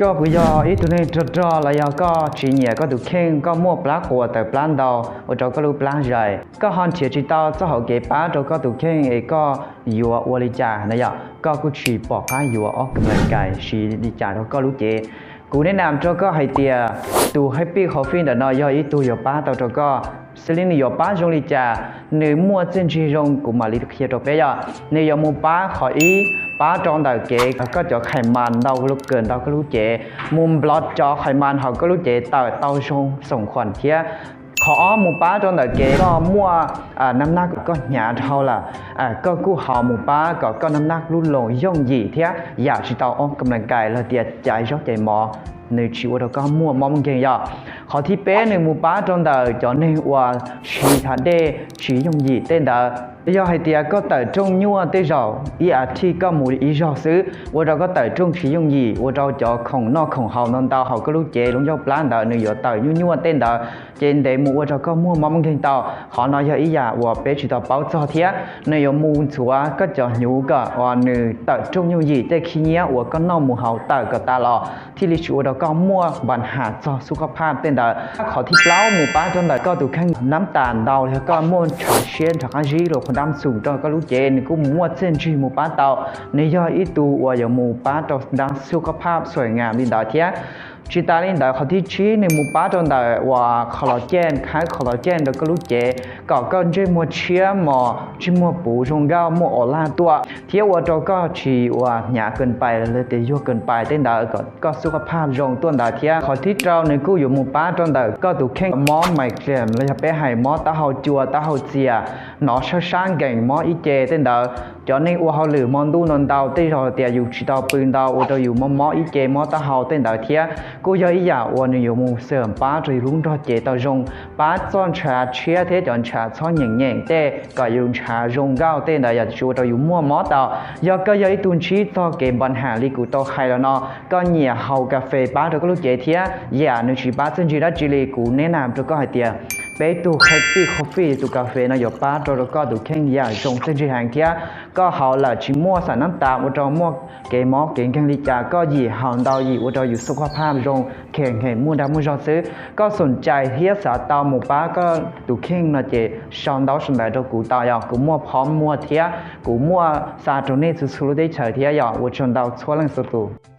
ก็ปุยออีตัวนี้จอแล้วก็จีเนียก็ดูเข่งก็มั่วปลาหัวแต่ปลาดาวว่าเราก็รู้ปลาใหญ่ก็ฮันเฉียจีตาเจ้าเขาเก็บปลาเราก็ดูเข่งเอก็อยู่อวลิจานะยะก็กูฉีปอกให้อยู่ออกกำลังกายฉีลิจาเราก็รู้เจกูแนะนำเจ้าก็ให้เตียตูให้ปีคอฟฟี่แต่น้อยอีตัวอยู่ปลาแต่เราก็สลิงอยู่ปลาจงลิจาเนื้อมั่วเส้นชีจงกูมาลิเคียตัวเปียเนื้อมูปลาขออีปลาจองแต่เก๋ก็จะไขมันเราก็รู้เกินเราก็รู้เจมุมบล็อตจอไขมันเขาก็รู้เจแต่เตาชงส่งขวัญเทียขอหมูป้าจนแต่เก๋ก็มั่วน้ำหนักก็หยาเท่าละก็กู้หอหมูป้าก็น้ำหนักรุ่นลงย่องหยี่เทียอยากชิตาออกกำลังกายแล้วเตียใจชอบใจหมอในชีวิตเราก็มั่วมอมเก่งยอขอที่เป๊ะในหมูป้าจนแต่จอในว่าชีทันเดชีย่องหยี่เต้นแต่ยอให้เตียก็แต่จงยัวเตจอีอาที่ก็มูอีจอซื้อว่าเราก็แต่จงชีย่องหยี่ว่าเราจะของนอกของเขานอนตาเขาก็รู้เจลงยอปลาแต่ในยอแต่ยัวเต้นแต่เจนเดมูว่าเราก็มั่วมอมเก่งต่อขอนอยอีอยากว่าเป๊ะชิตาเป้าจอเทียในยมูนชัวก็จะหิวก็ว่าในแต่จงย่องหยี่แต่ขี้เนี้ยว่าก็นอกมูเขาแต่ก็ตาลอที่ลิชัวเราก็มั่วบันหาจอสุขภาพเต้นแต่ขอที่เปล่าหมูป้าจนแต่ก็ดูแค่น้ำตาลดาวแล้วก็มั่วฉาเชียนฉาข้าจีโลคนดำสูงก็รู้เจนกูมั่วเส้นชีหมูป้าเตาในย่ออีตัวว่าอย่างหมูป้าตัวดังสุขภาพสวยงามดินดาเทียชิตาลินดาเขาที่ชี้ในหมูป้าจนแต่ว่าคอลลาเจนขายคอลลาเจนเราก็รู้เจก็จะมัวเชียมัวจิมัวปูชงเก้ามัวอลาตัวเที่ยวว่าเราก็ชีว่าหยาเกินไปเลยแต่ยั่วเกินไปเต้นดาก็สุขภาพรงต้นดาเทียเขาที่เราในกูอยู่หมูป้าจนแต่ก็ถูกแข่งหมอไม่เกลียมเลยจะไปให้หมอตาเขาจัวตาเขาเจียหนอช่างเก่งหมออีเจเต้นดาจอนี่ว่าเขาหรือมองดูนนดาวที่เราเตียอยู่ชิดาวปืนดาวเราอยู่หมออีเจหมอตาเขาเต้นดาเทียกูยอีอยากวันนี้อยู่มุมเสริมป้าจะรุ่งรอดเจตจงป้าซ้อนชาเชียเทจอนชาซ้อนอย่างเงี้ยแต่ก็ยุ่งชาจงเก้าเต้นได้อยากชูเราอยู่มั่วหมอต่อยากก็ยังตุนชีต่อเกมปัญหาลิกูต่อใครแล้วเนาะก็เหนียเฮากาแฟป้าเราก็รู้เจเทียอย่านึกชีป้าซึ่งจีรัจิลีกูแนะนำเราก็ให้เตียไปดูแฮปปี้คอฟฟี่ดูกาแฟนะอยู่ป้าเราก็ดูแข่งอย่างจงซึ่งจีหางเทียก็เขาละชิมั่วใส่น้ำตาว่าเรามั่วเกมหมอเก่งแข่งลิจาก็หยี่หางดาวหยี่ว่าเราอยู่สุขภาพจงแข่งเห็นมูดามูจอซื้อก็สนใจเฮียสาตาหมูป้าก็ดูเข่งนะเจชอนดาวสมัยเรากูตายกูมั่วพร้อมมั่วเทียกูมั่วซาตรงนี้สุดๆได้เฉยเทียอย่างว่าชอนดาวชั่วลังสุด